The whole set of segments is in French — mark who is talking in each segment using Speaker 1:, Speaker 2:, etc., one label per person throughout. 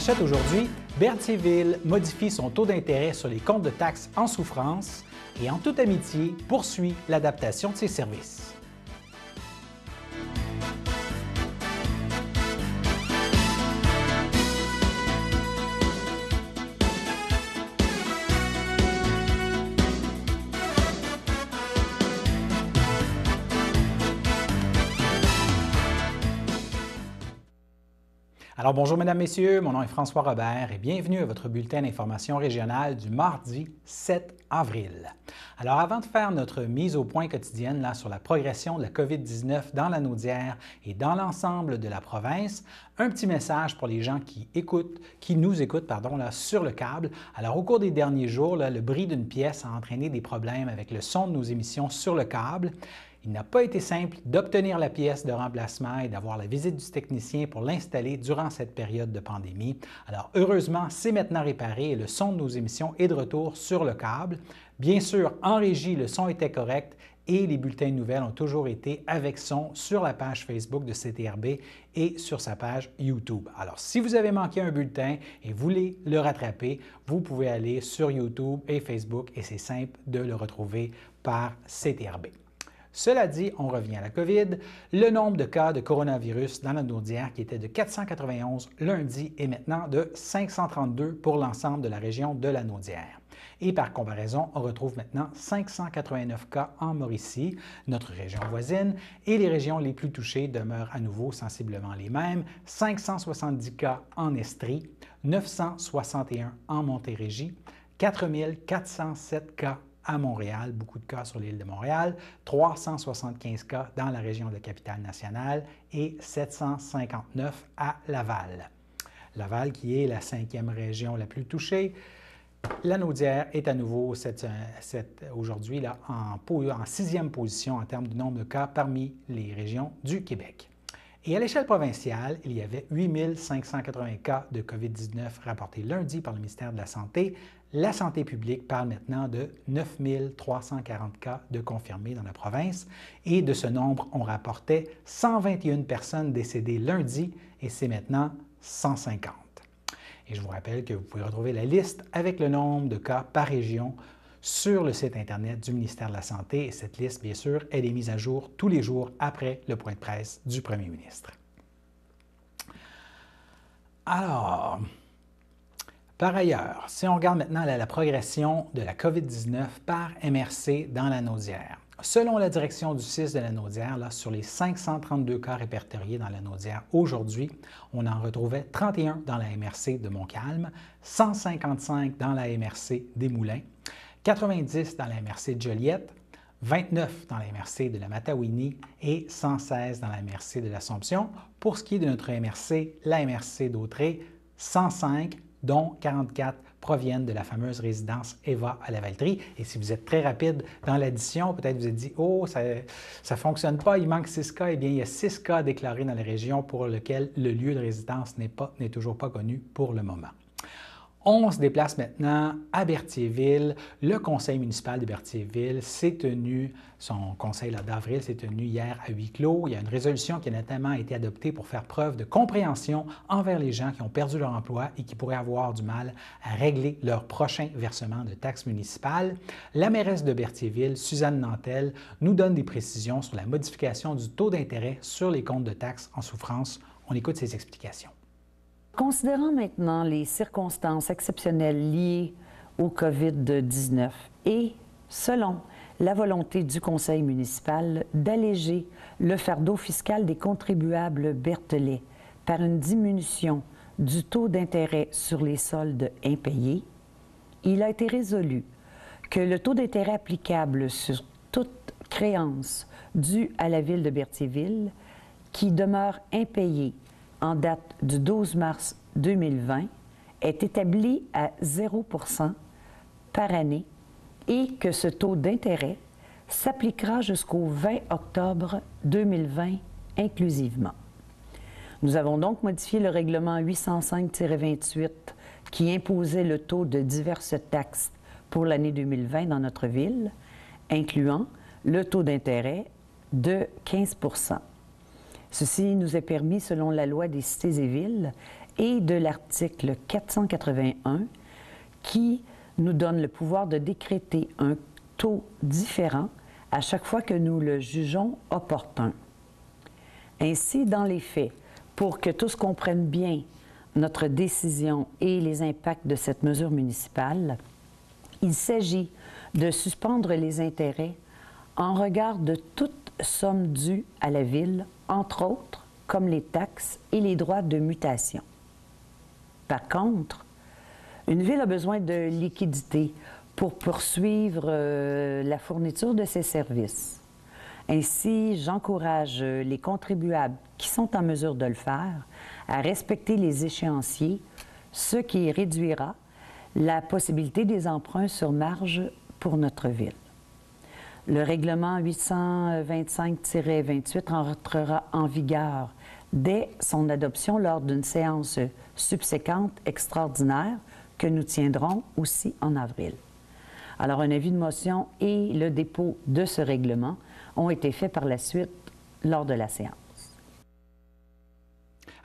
Speaker 1: manchette aujourd'hui, Berthierville modifie son taux d'intérêt sur les comptes de taxes en souffrance et en toute amitié poursuit l'adaptation de ses services. Alors bonjour mesdames, messieurs, mon nom est François Robert et bienvenue à votre bulletin d'information régionale du mardi 7 avril. Alors avant de faire notre mise au point quotidienne là, sur la progression de la COVID-19 dans la Naudière et dans l'ensemble de la province, un petit message pour les gens qui nous écoutent là, sur le câble. Alors au cours des derniers jours, là, le bris d'une pièce a entraîné des problèmes avec le son de nos émissions sur le câble. Il n'a pas été simple d'obtenir la pièce de remplacement et d'avoir la visite du technicien pour l'installer durant cette période de pandémie. Alors heureusement, c'est maintenant réparé et le son de nos émissions est de retour sur le câble. Bien sûr, en régie, le son était correct et les bulletins de nouvelles ont toujours été avec son sur la page Facebook de CTRB et sur sa page YouTube. Alors, si vous avez manqué un bulletin et voulez le rattraper, vous pouvez aller sur YouTube et Facebook et c'est simple de le retrouver par CTRB. Cela dit, on revient à la COVID. Le nombre de cas de coronavirus dans la Naudière, qui était de 491 lundi, est maintenant de 532 pour l'ensemble de la région de la Naudière. Et par comparaison, on retrouve maintenant 589 cas en Mauricie, notre région voisine, et les régions les plus touchées demeurent à nouveau sensiblement les mêmes. 570 cas en Estrie, 961 en Montérégie, 4407 cas à Montréal, beaucoup de cas sur l'île de Montréal, 375 cas dans la région de la Capitale-Nationale et 759 à Laval. Laval, qui est la 5e région la plus touchée. La Naudière est à nouveau aujourd'hui en 6e position en termes de nombre de cas parmi les régions du Québec. Et à l'échelle provinciale, il y avait 8 580 cas de COVID-19 rapportés lundi par le ministère de la Santé. La santé publique parle maintenant de 9 340 cas de confirmés dans la province. Et de ce nombre, on rapportait 121 personnes décédées lundi et c'est maintenant 150. Et je vous rappelle que vous pouvez retrouver la liste avec le nombre de cas par région sur le site Internet du ministère de la Santé. Et cette liste, bien sûr, elle est mise à jour tous les jours après le point de presse du premier ministre. Alors, par ailleurs, si on regarde maintenant la progression de la COVID-19 par MRC dans la Naudière, selon la direction du CIS de la Naudière, là, sur les 532 cas répertoriés dans la Naudière aujourd'hui, on en retrouvait 31 dans la MRC de Montcalm, 155 dans la MRC des Moulins, 90 dans la MRC de Joliette, 29 dans la MRC de la Matawini et 116 dans la MRC de l'Assomption. Pour ce qui est de notre MRC, la MRC d'Autrey, 105, dont 44 proviennent de la fameuse résidence Eva à la Valtrie. Et si vous êtes très rapide dans l'addition, peut-être vous êtes dit « Oh, ça ne fonctionne pas, il manque 6 cas. » Eh bien, il y a 6 cas déclarés dans la région pour lesquels le lieu de résidence n'est toujours pas connu pour le moment. On se déplace maintenant à Berthierville. Le conseil municipal de Berthierville s'est tenu, son conseil d'avril s'est tenu hier à huis clos. Il y a une résolution qui a notamment été adoptée pour faire preuve de compréhension envers les gens qui ont perdu leur emploi et qui pourraient avoir du mal à régler leur prochain versement de taxes municipales. La mairesse de Berthierville, Suzanne Nantel, nous donne des précisions sur la modification du taux d'intérêt sur les comptes de taxes en souffrance. On écoute ses explications.
Speaker 2: Considérant maintenant les circonstances exceptionnelles liées au COVID-19 et selon la volonté du conseil municipal d'alléger le fardeau fiscal des contribuables berthelais par une diminution du taux d'intérêt sur les soldes impayés, il a été résolu que le taux d'intérêt applicable sur toute créance due à la Ville de Berthierville, qui demeure impayée en date du 12 mars 2020, est établi à 0 % par année et que ce taux d'intérêt s'appliquera jusqu'au 20 octobre 2020 inclusivement. Nous avons donc modifié le règlement 805-28 qui imposait le taux de diverses taxes pour l'année 2020 dans notre ville, incluant le taux d'intérêt de 15 %. Ceci nous est permis selon la loi des cités et villes et de l'article 481 qui nous donne le pouvoir de décréter un taux différent à chaque fois que nous le jugeons opportun. Ainsi, dans les faits, pour que tous comprennent bien notre décision et les impacts de cette mesure municipale, il s'agit de suspendre les intérêts en regard de toute somme due à la Ville, entre autres, comme les taxes et les droits de mutation. Par contre, une Ville a besoin de liquidités pour poursuivre la fourniture de ses services. Ainsi, j'encourage les contribuables qui sont en mesure de le faire à respecter les échéanciers, ce qui réduira la possibilité des emprunts sur marge pour notre Ville. Le règlement 825-28 entrera en vigueur dès son adoption lors d'une séance subséquente extraordinaire que nous tiendrons aussi en avril. Alors, un avis de motion et le dépôt de ce règlement ont été faits par la suite lors de la séance.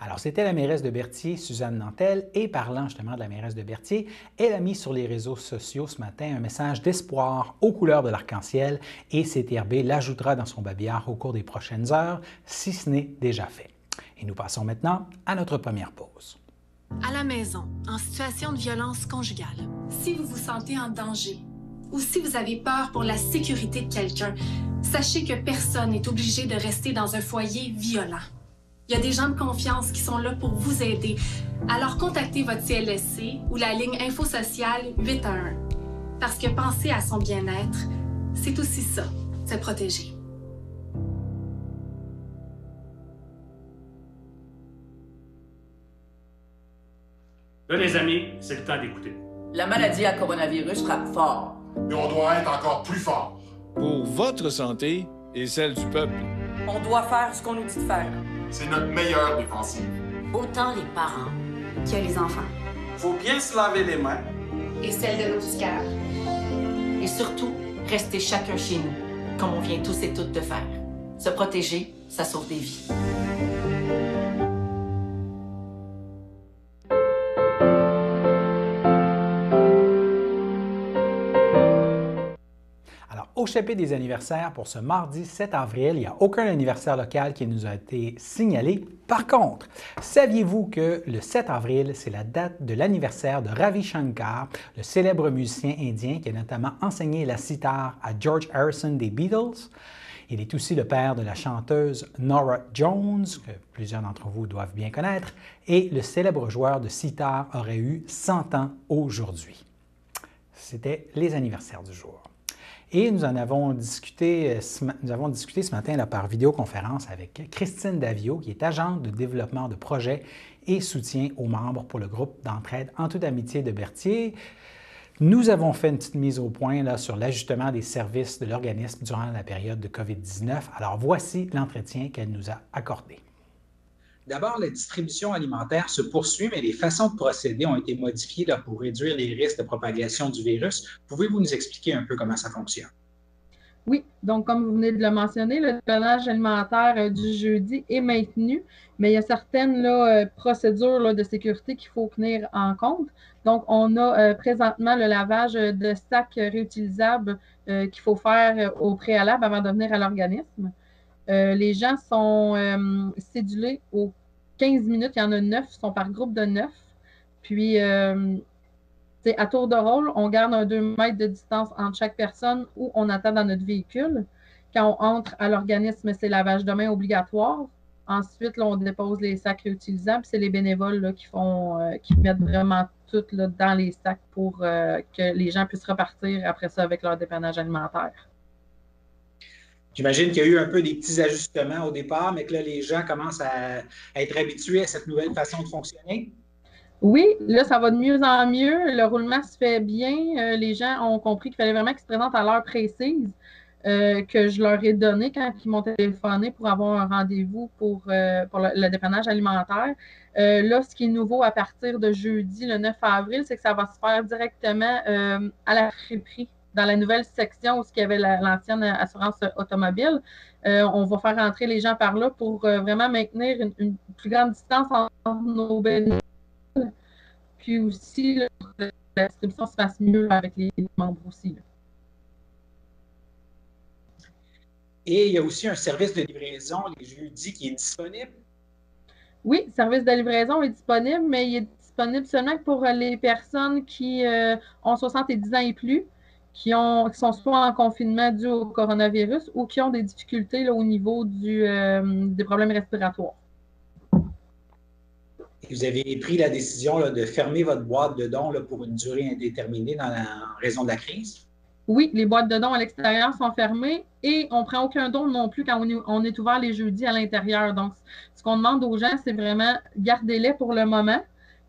Speaker 1: Alors, c'était la mairesse de Berthier, Suzanne Nantel, et parlant justement de la mairesse de Berthier, elle a mis sur les réseaux sociaux ce matin un message d'espoir aux couleurs de l'arc-en-ciel et CTRB l'ajoutera dans son babillard au cours des prochaines heures, si ce n'est déjà fait. Et nous passons maintenant à notre première pause.
Speaker 3: À la maison, en situation de violence conjugale, si vous vous sentez en danger ou si vous avez peur pour la sécurité de quelqu'un, sachez que personne n'est obligé de rester dans un foyer violent. Il y a des gens de confiance qui sont là pour vous aider. Alors contactez votre CLSC ou la ligne infosociale 811. Parce que penser à son bien-être, c'est aussi ça, se protéger.
Speaker 4: Là, les amis, c'est le temps d'écouter.
Speaker 5: La maladie à coronavirus frappe fort.
Speaker 6: Mais on doit être encore plus fort.
Speaker 7: Pour votre santé et celle du peuple.
Speaker 5: On doit faire ce qu'on nous dit de faire.
Speaker 6: C'est notre meilleure défensive.
Speaker 8: Autant les parents que les enfants.
Speaker 9: Faut bien se laver les mains.
Speaker 8: Et celle de l'eau du cœur.
Speaker 5: Et surtout, rester chacun chez nous, comme on vient tous et toutes de faire. Se protéger, ça sauve des vies.
Speaker 1: Au chapitre des anniversaires pour ce mardi 7 avril, il n'y a aucun anniversaire local qui nous a été signalé. Par contre, saviez-vous que le 7 avril, c'est la date de l'anniversaire de Ravi Shankar, le célèbre musicien indien qui a notamment enseigné la sitar à George Harrison des Beatles? Il est aussi le père de la chanteuse Norah Jones, que plusieurs d'entre vous doivent bien connaître, et le célèbre joueur de sitar aurait eu 100 ans aujourd'hui. C'était les anniversaires du jour. Et nous avons discuté ce matin là, par vidéoconférence avec Christine Davio, qui est agente de développement de projets et soutien aux membres pour le groupe d'entraide En toute amitié de Berthier. Nous avons fait une petite mise au point là, sur l'ajustement des services de l'organisme durant la période de COVID-19. Alors voici l'entretien qu'elle nous a accordé.
Speaker 10: D'abord, la distribution alimentaire se poursuit, mais les façons de procéder ont été modifiées là, pour réduire les risques de propagation du virus. Pouvez-vous nous expliquer un peu comment ça fonctionne?
Speaker 11: Oui, donc comme vous venez de le mentionner, le dépannage alimentaire du jeudi est maintenu, mais il y a certaines procédures de sécurité qu'il faut tenir en compte. Donc, on a présentement le lavage de sacs réutilisables qu'il faut faire au préalable avant de venir à l'organisme. Les gens sont cédulés aux 15 minutes. Il y en a 9, sont par groupe de 9. Puis, à tour de rôle, on garde un 2 mètres de distance entre chaque personne où on attend dans notre véhicule. Quand on entre à l'organisme, c'est lavage de mains obligatoire. Ensuite, là, on dépose les sacs réutilisables. C'est les bénévoles là, qui mettent vraiment tout là, dans les sacs pour que les gens puissent repartir après ça avec leur dépannage alimentaire.
Speaker 10: J'imagine qu'il y a eu un peu des petits ajustements au départ, mais que là, les gens commencent à être habitués à cette nouvelle façon de fonctionner.
Speaker 11: Oui, là, ça va de mieux en mieux. Le roulement se fait bien. Les gens ont compris qu'il fallait vraiment qu'ils se présentent à l'heure précise que je leur ai donnée quand ils m'ont téléphoné pour avoir un rendez-vous pour le dépannage alimentaire. Là, ce qui est nouveau à partir de jeudi, le 9 avril, c'est que ça va se faire directement à la friperie, dans la nouvelle section où il y avait l'ancienne assurance automobile. On va faire rentrer les gens par là pour vraiment maintenir une plus grande distance entre nos bénévoles Puis aussi, là, la distribution se fasse mieux avec les membres aussi. Là.
Speaker 10: Et il y a aussi un service de livraison les jeudis qui est disponible?
Speaker 11: Oui, le service de livraison est disponible, mais il est disponible seulement pour les personnes qui ont 70 ans et plus, qui sont soit en confinement dû au coronavirus ou qui ont des difficultés là, au niveau des problèmes respiratoires.
Speaker 10: Et vous avez pris la décision là, de fermer votre boîte de dons là, pour une durée indéterminée en raison de la crise?
Speaker 11: Oui, les boîtes de dons à l'extérieur sont fermées et on ne prend aucun don non plus quand on est ouvert les jeudis à l'intérieur. Donc, ce qu'on demande aux gens, c'est vraiment gardez-les pour le moment.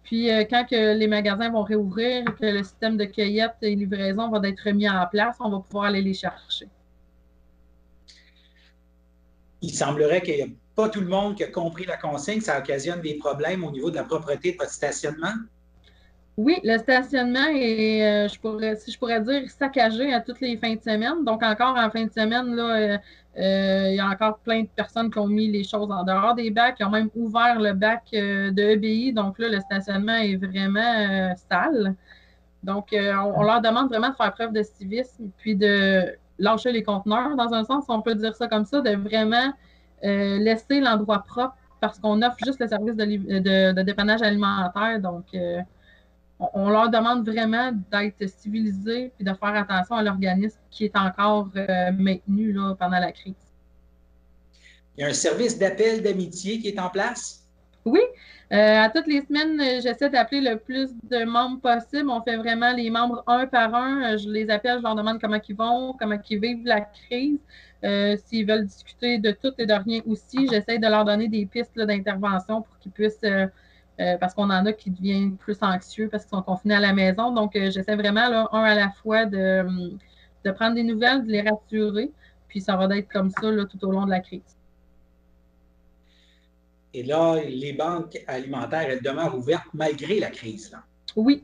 Speaker 11: Puis, quand que les magasins vont réouvrir, que le système de cueillette et livraison va être mis en place, on va pouvoir aller les chercher.
Speaker 10: Il semblerait qu'il n'y a pas tout le monde qui a compris la consigne. Ça occasionne des problèmes au niveau de la propreté de votre stationnement?
Speaker 11: Oui, le stationnement est, si je pourrais dire, saccagé à toutes les fins de semaine. Donc, encore en fin de semaine, là, il y a encore plein de personnes qui ont mis les choses en dehors des bacs, qui ont même ouvert le bac de EBI. Donc là, le stationnement est vraiment sale. Donc, on leur demande vraiment de faire preuve de civisme, puis de lâcher les conteneurs, dans un sens, on peut dire ça comme ça, de vraiment laisser l'endroit propre parce qu'on offre juste le service de dépannage alimentaire. Donc, on leur demande vraiment d'être civilisés et de faire attention à l'organisme qui est encore maintenu là, pendant la crise.
Speaker 10: Il y a un service d'appel d'amitié qui est en place?
Speaker 11: Oui. À toutes les semaines, j'essaie d'appeler le plus de membres possible. On fait vraiment les membres un par un. Je les appelle, je leur demande comment ils vont, comment ils vivent la crise. S'ils veulent discuter de tout et de rien aussi, j'essaie de leur donner des pistes d'intervention pour qu'ils puissent... parce qu'on en a qui deviennent plus anxieux parce qu'ils sont confinés à la maison. Donc, j'essaie vraiment, là, un à la fois, de prendre des nouvelles, de les rassurer. Puis, ça va être comme ça là, tout au long de la crise.
Speaker 10: Et là, les banques alimentaires, elles demeurent ouvertes malgré la crise, là?
Speaker 11: Oui.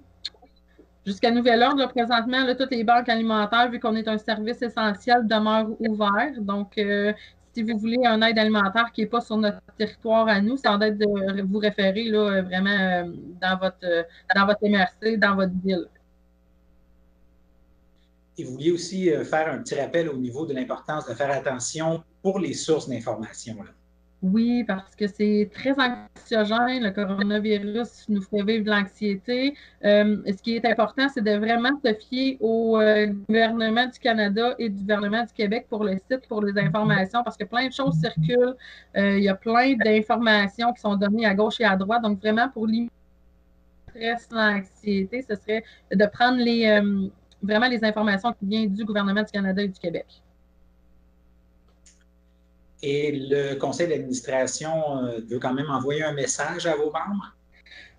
Speaker 11: Jusqu'à nouvel ordre, là, présentement, là, toutes les banques alimentaires, vu qu'on est un service essentiel, demeurent ouvertes. Donc, si vous voulez un aide alimentaire qui n'est pas sur notre territoire à nous, ça va être de vous référer là, vraiment dans votre MRC, dans votre ville.
Speaker 10: Et vous vouliez aussi faire un petit rappel au niveau de l'importance de faire attention pour les sources d'information.
Speaker 11: Oui, parce que c'est très anxiogène. Le coronavirus nous fait vivre de l'anxiété. Ce qui est important, c'est de vraiment se fier au gouvernement du Canada et du gouvernement du Québec pour le site, pour les informations, parce que plein de choses circulent. Il y a plein d'informations qui sont données à gauche et à droite. Donc, vraiment, pour limiter le stress, l'anxiété, ce serait de prendre vraiment les informations qui viennent du gouvernement du Canada et du Québec.
Speaker 10: Et le conseil d'administration veut quand même envoyer un message à vos membres?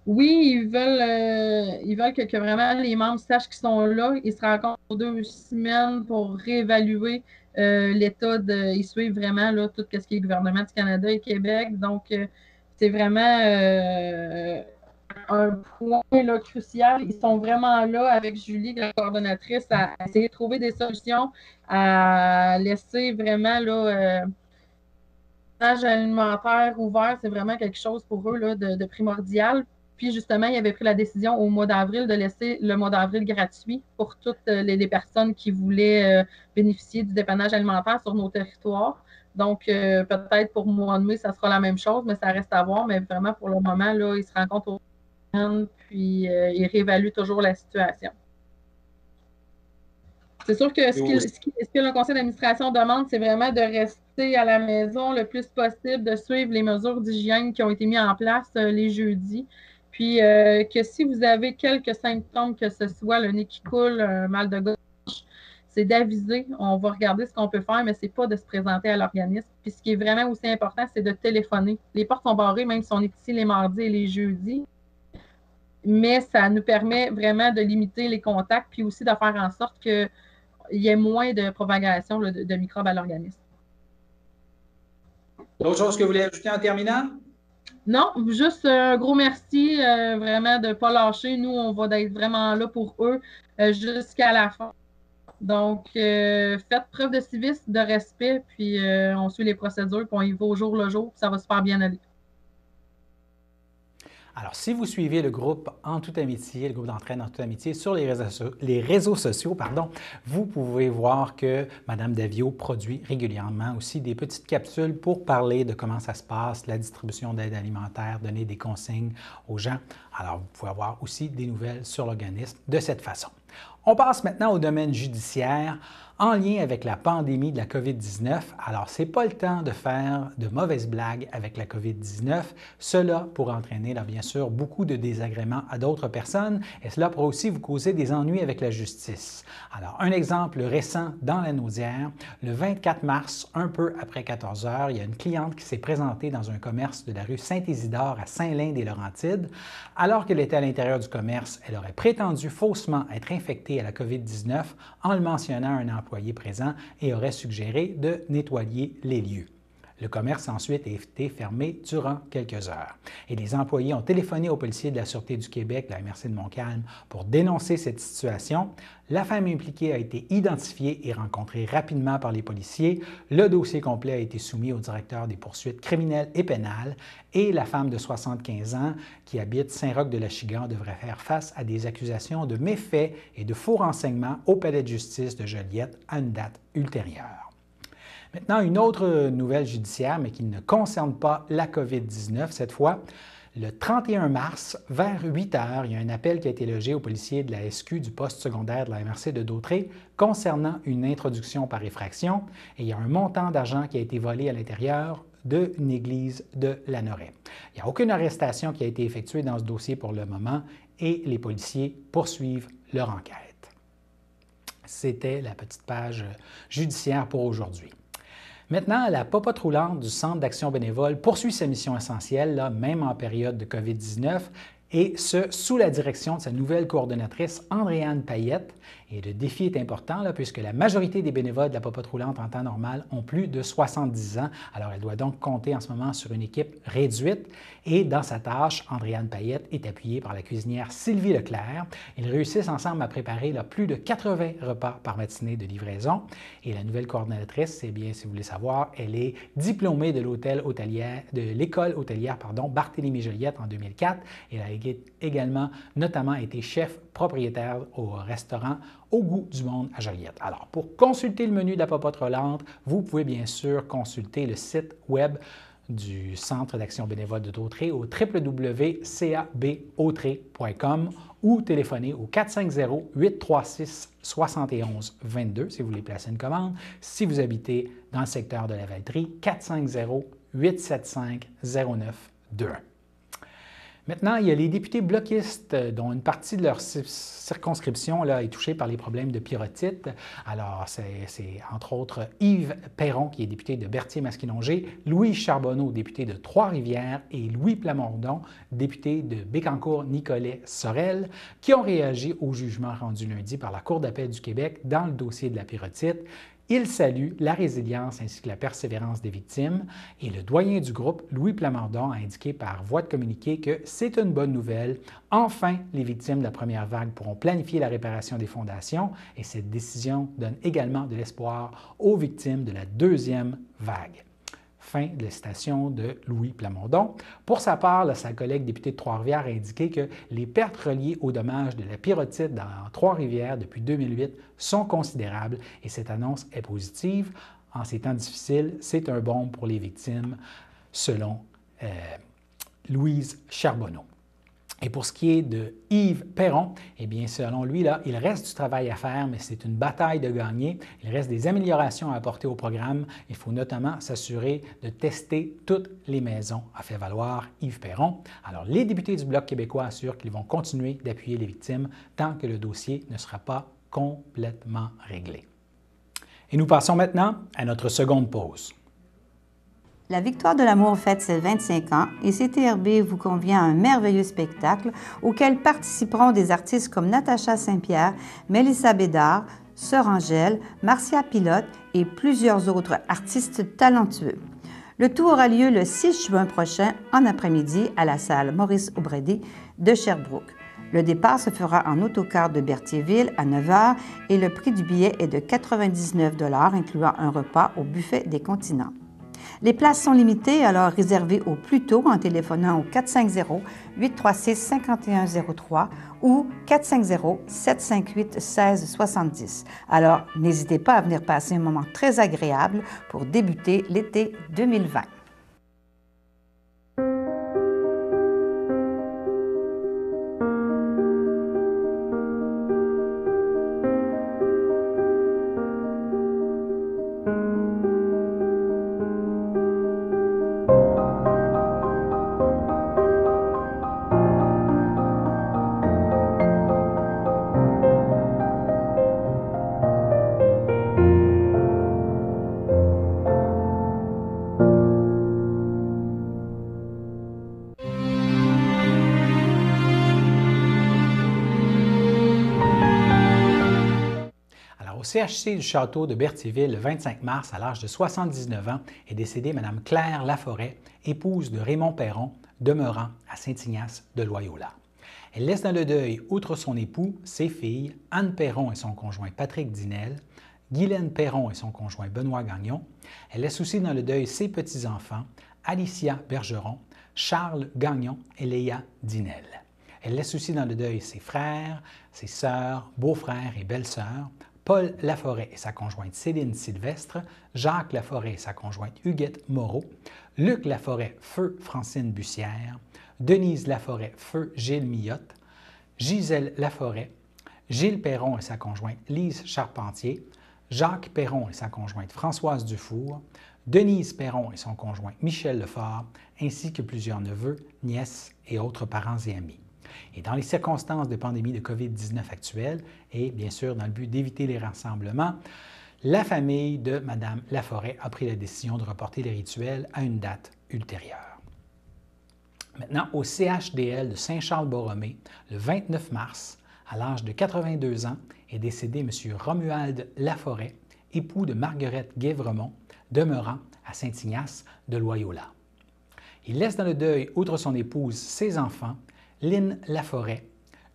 Speaker 11: Oui, ils veulent que vraiment les membres sachent qu'ils sont là. Ils se rencontrent pour 2 semaines pour réévaluer l'état ils suivent vraiment là, tout ce qui est gouvernement du Canada et Québec. Donc, c'est vraiment un point là, crucial. Ils sont vraiment là avec Julie, la coordonnatrice, à essayer de trouver des solutions, à laisser vraiment là, alimentaire ouvert, c'est vraiment quelque chose pour eux là, de primordial. Puis justement, ils avaient pris la décision au mois d'avril de laisser le mois d'avril gratuit pour toutes les personnes qui voulaient bénéficier du dépannage alimentaire sur nos territoires. Donc, peut-être pour le mois de mai, ça sera la même chose, mais ça reste à voir. Mais vraiment, pour le moment, là, ils se rencontrent au puis ils réévaluent toujours la situation. C'est sûr que ce que le conseil d'administration demande, c'est vraiment de rester à la maison le plus possible, de suivre les mesures d'hygiène qui ont été mises en place les jeudis. Puis que si vous avez quelques symptômes, que ce soit le nez qui coule, un mal de gorge, c'est d'aviser. On va regarder ce qu'on peut faire, mais ce n'est pas de se présenter à l'organisme. Puis ce qui est vraiment aussi important, c'est de téléphoner. Les portes sont barrées, même si on est ici les mardis et les jeudis. Mais ça nous permet vraiment de limiter les contacts, puis aussi de faire en sorte qu'il y ait moins de propagation de microbes à l'organisme.
Speaker 10: D'autres choses que vous voulez ajouter en terminant?
Speaker 11: Non, juste un gros merci, vraiment de ne pas lâcher. Nous, on va être vraiment là pour eux jusqu'à la fin. Donc, faites preuve de civisme, de respect, puis on suit les procédures, puis on y va au jour le jour, puis ça va super bien aller.
Speaker 1: Alors, si vous suivez le groupe En toute amitié, le groupe d'entraide En toute amitié sur les réseaux sociaux, vous pouvez voir que Mme Davio produit régulièrement aussi des petites capsules pour parler de comment ça se passe, la distribution d'aide alimentaire, donner des consignes aux gens. Alors, vous pouvez avoir aussi des nouvelles sur l'organisme de cette façon. On passe maintenant au domaine judiciaire en lien avec la pandémie de la COVID-19. Alors, ce n'est pas le temps de faire de mauvaises blagues avec la COVID-19. Cela pourrait entraîner, là, bien sûr, beaucoup de désagréments à d'autres personnes et cela pourrait aussi vous causer des ennuis avec la justice. Alors, un exemple récent dans la Naudière, le 24 mars, un peu après 14 heures, il y a une cliente qui s'est présentée dans un commerce de la rue Saint-Isidore à Saint-Lin-des-Laurentides. Alors qu'elle était à l'intérieur du commerce, elle aurait prétendu faussement être infectée à la COVID-19 en le mentionnant à un employé présent et aurait suggéré de nettoyer les lieux. Le commerce a ensuite été fermé durant quelques heures. Et les employés ont téléphoné aux policiers de la Sûreté du Québec, la MRC de Montcalm, pour dénoncer cette situation. La femme impliquée a été identifiée et rencontrée rapidement par les policiers. Le dossier complet a été soumis au directeur des poursuites criminelles et pénales. Et la femme de 75 ans qui habite Saint-Roch-de-l'Achigan devrait faire face à des accusations de méfaits et de faux renseignements au palais de justice de Joliette à une date ultérieure. Maintenant, une autre nouvelle judiciaire, mais qui ne concerne pas la COVID-19 cette fois. Le 31 mars, vers 8 heures, il y a un appel qui a été logé aux policiers de la SQ du poste secondaire de la MRC de Dautré concernant une introduction par effraction et il y a un montant d'argent qui a été volé à l'intérieur d'une église de Lanoret. Il n'y a aucune arrestation qui a été effectuée dans ce dossier pour le moment et les policiers poursuivent leur enquête. C'était la petite page judiciaire pour aujourd'hui. Maintenant, la popote roulante du Centre d'action bénévole poursuit sa mission essentielle, là, même en période de COVID-19, et ce, sous la direction de sa nouvelle coordonnatrice, Andréane Payette. Et le défi est important, là, puisque la majorité des bénévoles de la popote roulante en temps normal ont plus de 70 ans. Alors, elle doit donc compter en ce moment sur une équipe réduite. Et dans sa tâche, Andréane Payette est appuyée par la cuisinière Sylvie Leclerc. Ils réussissent ensemble à préparer là, plus de 80 repas par matinée de livraison. Et la nouvelle coordonnatrice, eh bien, si vous voulez savoir, elle est diplômée de l'école hôtelière Barthélemy Joliette en 2004. Elle a également notamment été chef propriétaire au restaurant Au goût du monde à Joliette. Alors, pour consulter le menu de la popote roulante, vous pouvez bien sûr consulter le site web du Centre d'action bénévole de Dautré au www.cabautré.com ou téléphoner au 450-836-7122 si vous voulez placer une commande. Si vous habitez dans le secteur de la Valtrie, 450-875-0921. Maintenant, il y a les députés bloquistes dont une partie de leur circonscription là, est touchée par les problèmes de pyrotite. Alors, c'est entre autres Yves Perron, qui est député de Berthier-Masquinongé, Louis Charbonneau, député de Trois-Rivières, et Louis Plamondon, député de Bécancour-Nicolet-Sorel, qui ont réagi au jugement rendu lundi par la Cour d'appel du Québec dans le dossier de la pyrotite. Il salue la résilience ainsi que la persévérance des victimes et le doyen du groupe, Louis Plamondon, a indiqué par voie de communiqué que c'est une bonne nouvelle. Enfin, les victimes de la première vague pourront planifier la réparation des fondations et cette décision donne également de l'espoir aux victimes de la deuxième vague. Fin de la citation de Louis Plamondon. Pour sa part, là, sa collègue députée de Trois-Rivières a indiqué que les pertes reliées aux dommages de la pyrotite dans Trois-Rivières depuis 2008 sont considérables et cette annonce est positive. En ces temps difficiles, c'est un baume pour les victimes, selon Louise Charbonneau. Et pour ce qui est de Yves Perron, eh bien, selon lui, là, il reste du travail à faire, mais c'est une bataille de gagner. Il reste des améliorations à apporter au programme. Il faut notamment s'assurer de tester toutes les maisons, a fait valoir Yves Perron. Alors, les députés du Bloc québécois assurent qu'ils vont continuer d'appuyer les victimes tant que le dossier ne sera pas complètement réglé. Et nous passons maintenant à notre seconde pause.
Speaker 12: La Victoire de l'amour fête ses 25 ans et CTRB vous convient à un merveilleux spectacle auquel participeront des artistes comme Natacha Saint-Pierre, Mélissa Bédard, Sœur Angèle, Marcia Pilote et plusieurs autres artistes talentueux. Le tout aura lieu le 6 juin prochain en après-midi à la salle Maurice O'Brady de Sherbrooke. Le départ se fera en autocar de Berthierville à 9 h et le prix du billet est de 99 $, incluant un repas au buffet des continents. Les places sont limitées, alors réservez au plus tôt en téléphonant au 450-836-5103 ou 450-758-1670. Alors, n'hésitez pas à venir passer un moment très agréable pour débuter l'été 2020.
Speaker 1: Au CHC du Château de Berthierville, le 25 mars, à l'âge de 79 ans, est décédée Mme Claire Laforêt, épouse de Raymond Perron, demeurant à Saint-Ignace de Loyola. Elle laisse dans le deuil, outre son époux, ses filles, Anne Perron et son conjoint Patrick Dinel, Guylaine Perron et son conjoint Benoît Gagnon. Elle laisse aussi dans le deuil ses petits-enfants, Alicia Bergeron, Charles Gagnon et Léa Dinel. Elle laisse aussi dans le deuil ses frères, ses sœurs, beaux-frères et belles-sœurs, Paul Laforêt et sa conjointe Céline Sylvestre, Jacques Laforêt et sa conjointe Huguette Moreau, Luc Laforêt, feu Francine Bussière, Denise Laforêt, feu Gilles Millotte, Gisèle Laforêt, Gilles Perron et sa conjointe Lise Charpentier, Jacques Perron et sa conjointe Françoise Dufour, Denise Perron et son conjoint Michel Lefort, ainsi que plusieurs neveux, nièces et autres parents et amis. Et dans les circonstances de pandémie de COVID-19 actuelles, et bien sûr dans le but d'éviter les rassemblements, la famille de Mme Laforêt a pris la décision de reporter les rituels à une date ultérieure. Maintenant, au CHDL de Saint-Charles-Borromée, le 29 mars, à l'âge de 82 ans, est décédé M. Romuald Laforêt, époux de Marguerite Guévremont, demeurant à Saint-Ignace de Loyola. Il laisse dans le deuil, outre son épouse, ses enfants, Lynne Laforêt,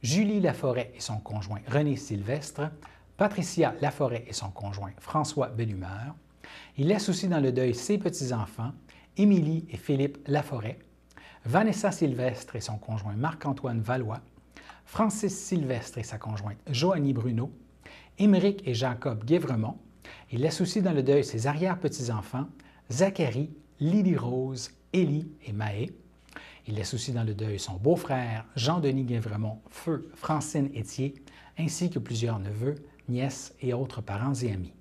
Speaker 1: Julie Laforêt et son conjoint René Sylvestre, Patricia Laforêt et son conjoint François Bellumeur. Il laisse aussi dans le deuil ses petits-enfants, Émilie et Philippe Laforêt, Vanessa Sylvestre et son conjoint Marc-Antoine Valois, Francis Sylvestre et sa conjointe Joanie Bruno, Émeric et Jacob Guévremont. Il laisse aussi dans le deuil ses arrière-petits-enfants, Zachary, Lily-Rose, Élie et Mahé. Il laisse aussi dans le deuil son beau-frère Jean-Denis Guévremont, feu Francine Étier, ainsi que plusieurs neveux, nièces et autres parents et amis.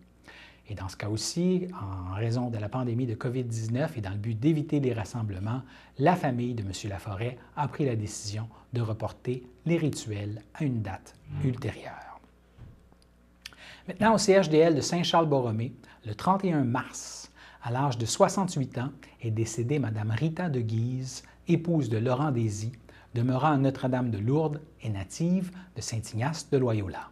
Speaker 1: Et dans ce cas aussi, en raison de la pandémie de COVID-19 et dans le but d'éviter les rassemblements, la famille de M. Laforêt a pris la décision de reporter les rituels à une date ultérieure. Maintenant, au CHDL de Saint-Charles-Borromée, le 31 mars, à l'âge de 68 ans, est décédée Mme Rita de Guise, épouse de Laurent Désy, demeurant à Notre-Dame de Lourdes et native de Saint-Ignace de Loyola.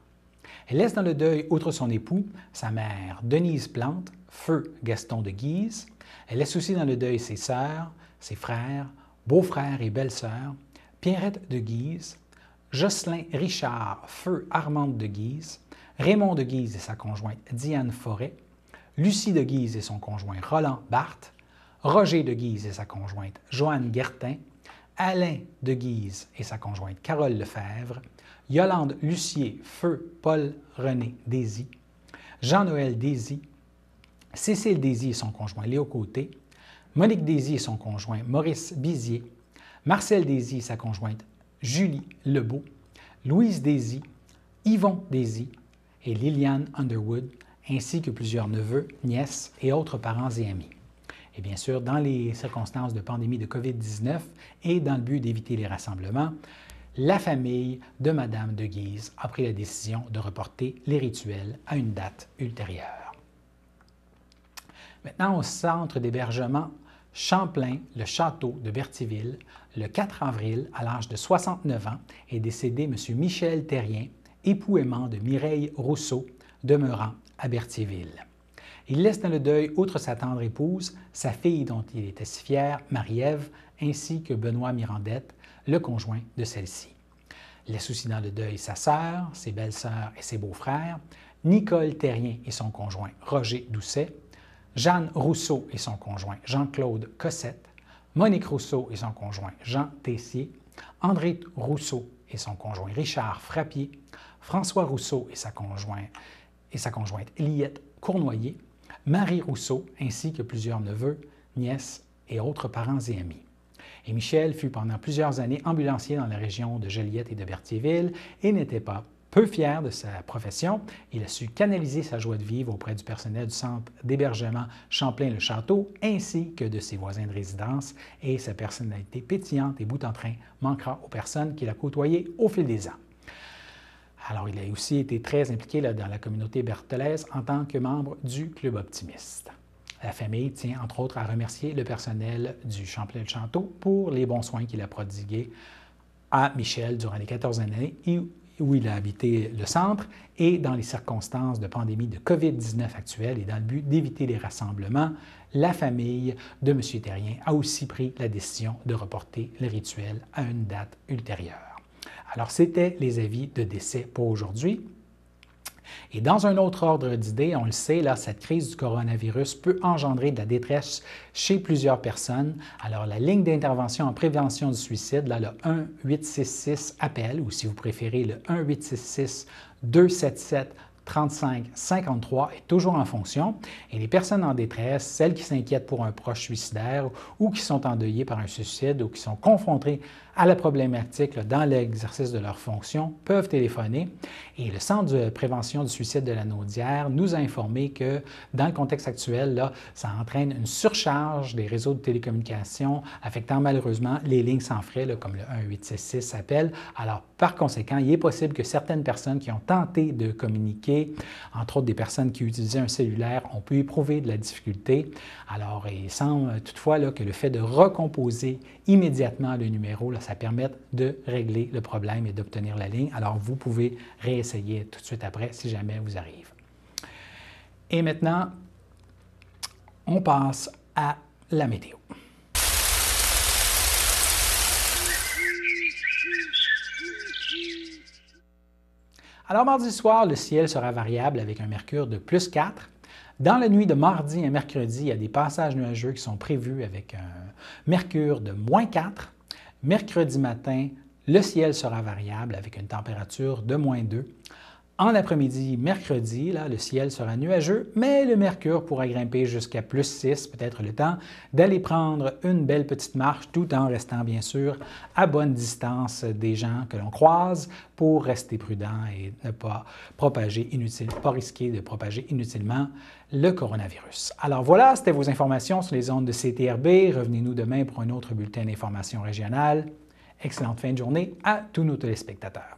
Speaker 1: Elle laisse dans le deuil, outre son époux, sa mère Denise Plante, feu Gaston de Guise. Elle laisse aussi dans le deuil ses sœurs, ses frères, beaux-frères et belles-sœurs, Pierrette de Guise, Jocelyn Richard, feu Armande de Guise, Raymond de Guise et sa conjointe Diane Forêt, Lucie de Guise et son conjoint Roland Barthes, Roger de Guise et sa conjointe Joanne Guertin, Alain de Guise et sa conjointe Carole Lefebvre, Yolande Lucier, feu Paul-René Désy, Jean-Noël Désy, Cécile Désy et son conjoint Léo Côté, Monique Désy et son conjoint Maurice Bizier, Marcel Désy et sa conjointe Julie Lebeau, Louise Désy, Yvon Désy et Liliane Underwood, ainsi que plusieurs neveux, nièces et autres parents et amis. Et bien sûr, dans les circonstances de pandémie de COVID-19 et dans le but d'éviter les rassemblements, la famille de Mme de Guise a pris la décision de reporter les rituels à une date ultérieure. Maintenant, au centre d'hébergement Champlain, le château de Berthierville, le 4 avril, à l'âge de 69 ans, est décédé M. Michel Terrien, époux aimant de Mireille Rousseau, demeurant à Berthierville. Il laisse dans le deuil, outre sa tendre épouse, sa fille dont il était si fier, Marie-Ève, ainsi que Benoît Mirandette, le conjoint de celle-ci. Il laisse aussi dans le deuil sa sœur, ses belles-sœurs et ses beaux-frères, Nicole Terrien et son conjoint Roger Doucet, Jeanne Rousseau et son conjoint Jean-Claude Cossette, Monique Rousseau et son conjoint Jean Tessier, André Rousseau et son conjoint Richard Frappier, François Rousseau et sa conjointe Liette Cournoyer, Marie Rousseau ainsi que plusieurs neveux, nièces et autres parents et amis. Et Michel fut pendant plusieurs années ambulancier dans la région de Joliette et de Berthierville et n'était pas peu fier de sa profession. Il a su canaliser sa joie de vivre auprès du personnel du centre d'hébergement Champlain-le-Château ainsi que de ses voisins de résidence, et sa personnalité pétillante et bout-en-train manquera aux personnes qu'il a côtoyées au fil des ans. Alors, il a aussi été très impliqué dans la communauté berthelaise en tant que membre du Club Optimiste. La famille tient entre autres à remercier le personnel du Champlain-le-Château pour les bons soins qu'il a prodigués à Michel durant les 14 années où il a habité le centre et dans les circonstances de pandémie de COVID-19 actuelle et dans le but d'éviter les rassemblements, la famille de M. Terrien a aussi pris la décision de reporter le rituel à une date ultérieure. Alors, c'était les avis de décès pour aujourd'hui. Et dans un autre ordre d'idées, on le sait, là, cette crise du coronavirus peut engendrer de la détresse chez plusieurs personnes. Alors, la ligne d'intervention en prévention du suicide, là, le 1-866-APPEL, ou si vous préférez, le 1-866-277-3553 est toujours en fonction. Et les personnes en détresse, celles qui s'inquiètent pour un proche suicidaire ou qui sont endeuillées par un suicide ou qui sont confrontées à la problématique dans l'exercice de leurs fonctions, peuvent téléphoner. Et le Centre de prévention du suicide de la Naudière nous a informé que dans le contexte actuel, là, ça entraîne une surcharge des réseaux de télécommunications, affectant malheureusement les lignes sans frais, là, comme le 1-866 appelle. Alors, par conséquent, il est possible que certaines personnes qui ont tenté de communiquer, entre autres des personnes qui utilisaient un cellulaire, ont pu éprouver de la difficulté. Alors, il semble toutefois là, que le fait de recomposer immédiatement le numéro, là, ça permet de régler le problème et d'obtenir la ligne. Alors, vous pouvez réessayer tout de suite après si jamais vous arrive. Et maintenant, on passe à la météo. Alors, mardi soir, le ciel sera variable avec un mercure de plus 4. Dans la nuit de mardi à mercredi, il y a des passages nuageux qui sont prévus avec un mercure de moins 4. Mercredi matin, le ciel sera variable avec une température de moins 2. En après-midi, mercredi, là, le ciel sera nuageux, mais le mercure pourra grimper jusqu'à plus 6, peut-être le temps d'aller prendre une belle petite marche tout en restant bien sûr à bonne distance des gens que l'on croise pour rester prudent et ne pas risquer de propager inutilement le coronavirus. Alors voilà, c'était vos informations sur les ondes de CTRB. Revenez-nous demain pour un autre bulletin d'information régionale. Excellente fin de journée à tous nos téléspectateurs.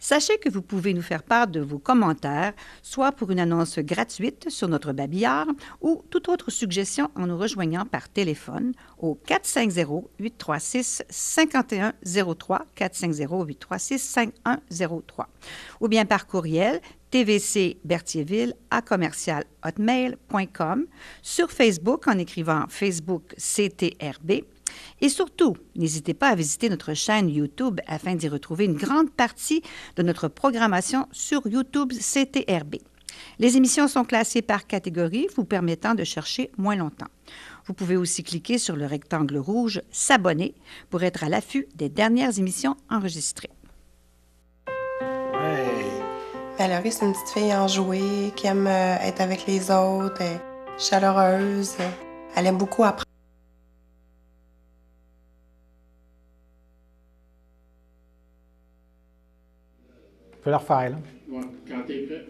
Speaker 12: Sachez que vous pouvez nous faire part de vos commentaires, soit pour une annonce gratuite sur notre babillard ou toute autre suggestion en nous rejoignant par téléphone au 450-836-5103, 450-836-5103, ou bien par courriel tvcberthierville@hotmail.com, sur Facebook en écrivant Facebook CTRB. Et surtout, n'hésitez pas à visiter notre chaîne YouTube afin d'y retrouver une grande partie de notre programmation sur YouTube CTRB. Les émissions sont classées par catégorie, vous permettant de chercher moins longtemps. Vous pouvez aussi cliquer sur le rectangle rouge « S'abonner » pour être à l'affût des dernières émissions enregistrées.
Speaker 13: Valérie, c'est une petite fille enjouée qui aime être avec les autres. chaleureuse. Elle aime beaucoup apprendre.
Speaker 1: Tu peux le refaire, là.
Speaker 14: Ouais, quand t'es prêt.